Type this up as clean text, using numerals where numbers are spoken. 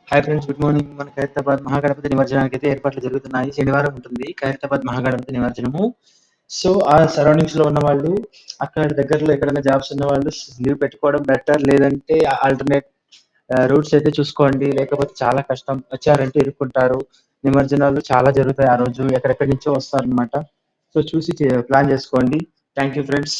Hi friends, good morning. మన ఖైరతాబాద్ మహాగణపతి నిమజ్జనానికి అయితే ఏర్పాట్లు జరుగుతున్నాయి. శనివారం ఉంటుంది ఖైరతాబాద్ మహాగణపతి నిమజ్జనము. సో ఆ సరౌండింగ్స్ లో ఉన్న వాళ్ళు, అక్కడ దగ్గరలో ఎక్కడైనా జాబ్స్ ఉన్న వాళ్ళు లీవ్ పెట్టుకోవడం బెటర్. లేదంటే ఆల్టర్నేట్ రూట్స్ అయితే చూసుకోండి. లేకపోతే చాలా కష్టం, వచ్చారంటే ఇరుక్కుంటారు. నిమజ్జనాలు చాలా జరుగుతాయి ఆ రోజు, ఎక్కడెక్కడి నుంచో వస్తారనమాట. సో చూసి ప్లాన్ చేసుకోండి. Thank you friends.